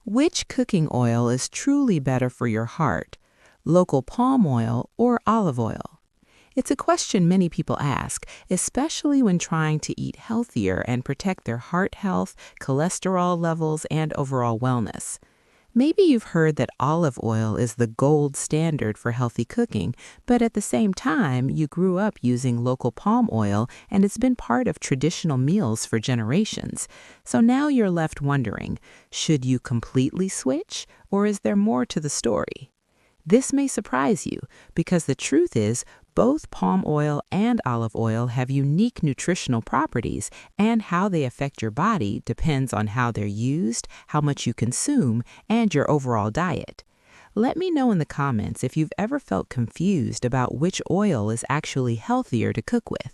Which cooking oil is truly better for your heart, local palm oil or olive oil? It's a question many people ask, especially when trying to eat healthier and protect their heart health, cholesterol levels, and overall wellness. Maybe you've heard that olive oil is the gold standard for healthy cooking, but at the same time, you grew up using local palm oil and it's been part of traditional meals for generations. So now you're left wondering, should you completely switch, or is there more to the story? This may surprise you because the truth is both palm oil and olive oil have unique nutritional properties, and how they affect your body depends on how they're used, how much you consume, and your overall diet. Let me know in the comments if you've ever felt confused about which oil is actually healthier to cook with.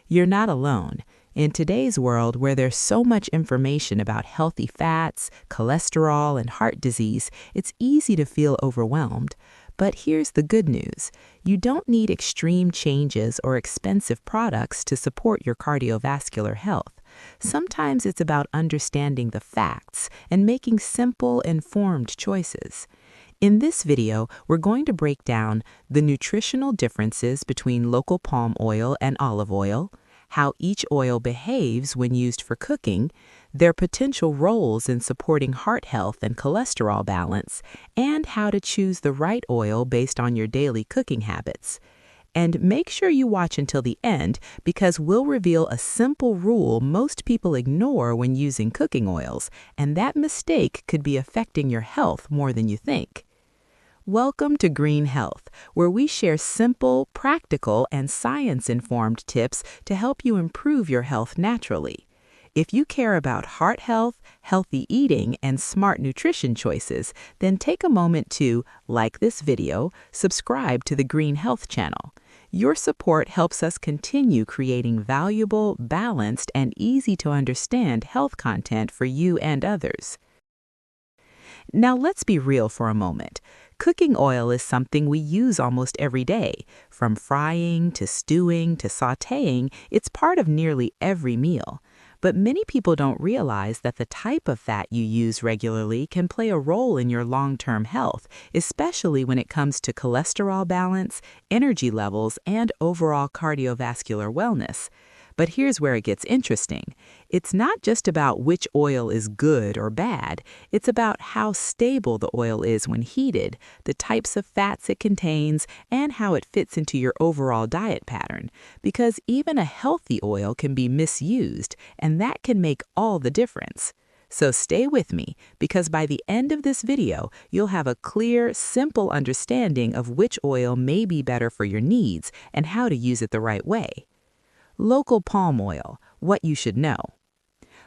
You're not alone. In today's world where there's so much information about healthy fats, cholesterol, and heart disease, it's easy to feel overwhelmed. But here's the good news. You don't need extreme changes or expensive products to support your cardiovascular health. Sometimes it's about understanding the facts and making simple, informed choices. In this video, we're going to break down the nutritional differences between local palm oil and olive oil, how each oil behaves when used for cooking, their potential roles in supporting heart health and cholesterol balance, and how to choose the right oil based on your daily cooking habits. And make sure you watch until the end because we'll reveal a simple rule most people ignore when using cooking oils, and that mistake could be affecting your health more than you think. Welcome to Green Health, where we share simple, practical, and science-informed tips to help you improve your health naturally. If you care about heart health, healthy eating, and smart nutrition choices, then take a moment to like this video, subscribe to the Green Health channel. Your support helps us continue creating valuable, balanced, and easy-to-understand health content for you and others. Now let's be real for a moment. Cooking oil is something we use almost every day. From frying to stewing to sautéing, it's part of nearly every meal. But many people don't realize that the type of fat you use regularly can play a role in your long-term health, especially when it comes to cholesterol balance, energy levels, and overall cardiovascular wellness. But here's where it gets interesting. It's not just about which oil is good or bad. It's about how stable the oil is when heated, the types of fats it contains, and how it fits into your overall diet pattern. Because even a healthy oil can be misused, and that can make all the difference. So stay with me, because by the end of this video, you'll have a clear, simple understanding of which oil may be better for your needs and how to use it the right way. Local palm oil, what you should know.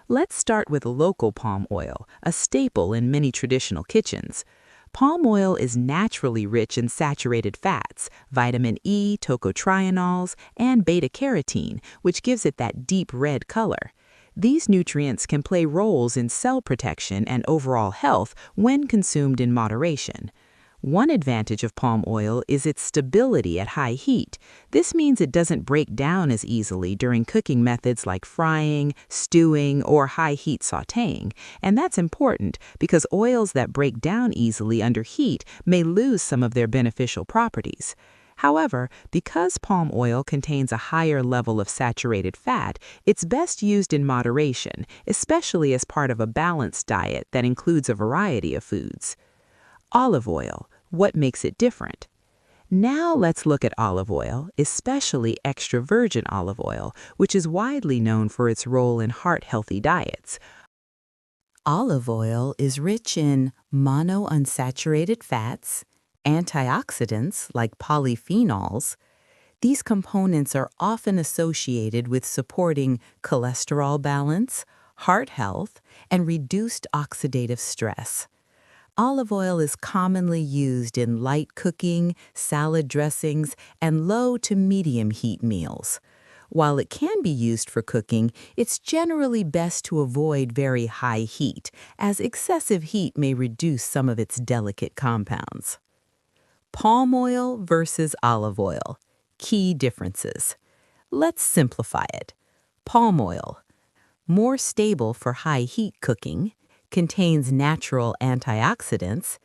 Let's start with local palm oil, a staple in many traditional kitchens. Palm oil is naturally rich in saturated fats, vitamin E, tocotrienols, and beta-carotene, which gives it that deep red color. These nutrients can play roles in cell protection and overall health when consumed in moderation. One advantage of palm oil is its stability at high heat. This means it doesn't break down as easily during cooking methods like frying, stewing, or high-heat sautéing. And that's important because oils that break down easily under heat may lose some of their beneficial properties. However, because palm oil contains a higher level of saturated fat, it's best used in moderation, especially as part of a balanced diet that includes a variety of foods. Olive oil. What makes it different? Now let's look at olive oil, especially extra virgin olive oil, which is widely known for its role in heart-healthy diets. Olive oil is rich in monounsaturated fats, antioxidants like polyphenols. These components are often associated with supporting cholesterol balance, heart health, and reduced oxidative stress. Olive oil is commonly used in light cooking, salad dressings, and low to medium heat meals. While it can be used for cooking, it's generally best to avoid very high heat, as excessive heat may reduce some of its delicate compounds. Palm oil versus olive oil. Key differences. Let's simplify it. Palm oil. More stable for high heat cooking, contains natural antioxidants,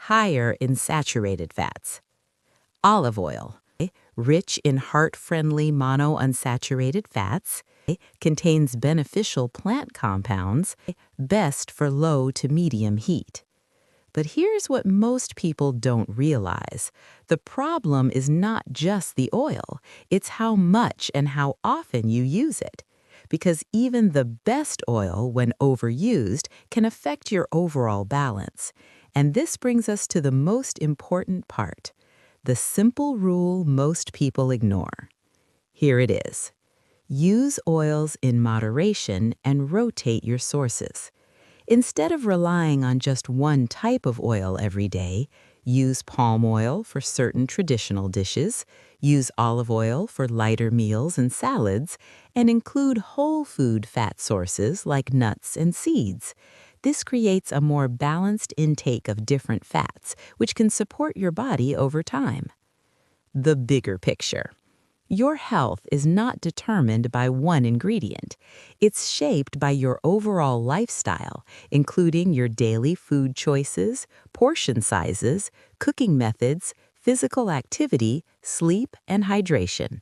higher in saturated fats. Olive oil, rich in heart-friendly monounsaturated fats, contains beneficial plant compounds, best for low to medium heat. But here's what most people don't realize. The problem is not just the oil, it's how much and how often you use it. Because even the best oil, when overused, can affect your overall balance. And this brings us to the most important part, the simple rule most people ignore. Here it is. Use oils in moderation and rotate your sources. Instead of relying on just one type of oil every day, use palm oil for certain traditional dishes, use olive oil for lighter meals and salads, and include whole food fat sources like nuts and seeds. This creates a more balanced intake of different fats, which can support your body over time. The bigger picture. Your health is not determined by one ingredient. It's shaped by your overall lifestyle, including your daily food choices, portion sizes, cooking methods, physical activity, sleep, and hydration.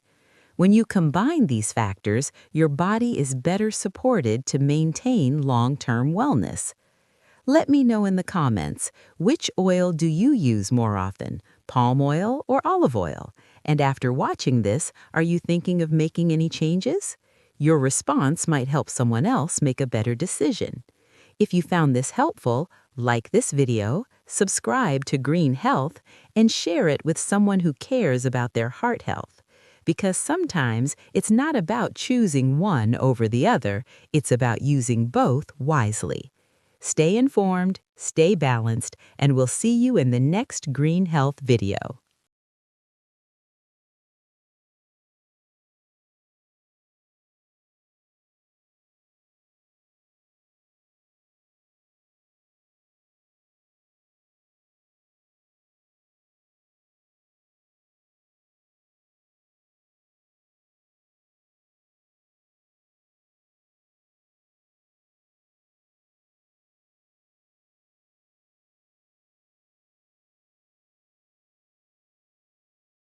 When you combine these factors, your body is better supported to maintain long-term wellness. Let me know in the comments, which oil do you use more often, palm oil or olive oil? And after watching this, are you thinking of making any changes? Your response might help someone else make a better decision. If you found this helpful, like this video, subscribe to Green Health, and share it with someone who cares about their heart health. Because sometimes it's not about choosing one over the other, it's about using both wisely. Stay informed, stay balanced, and we'll see you in the next Green Health video.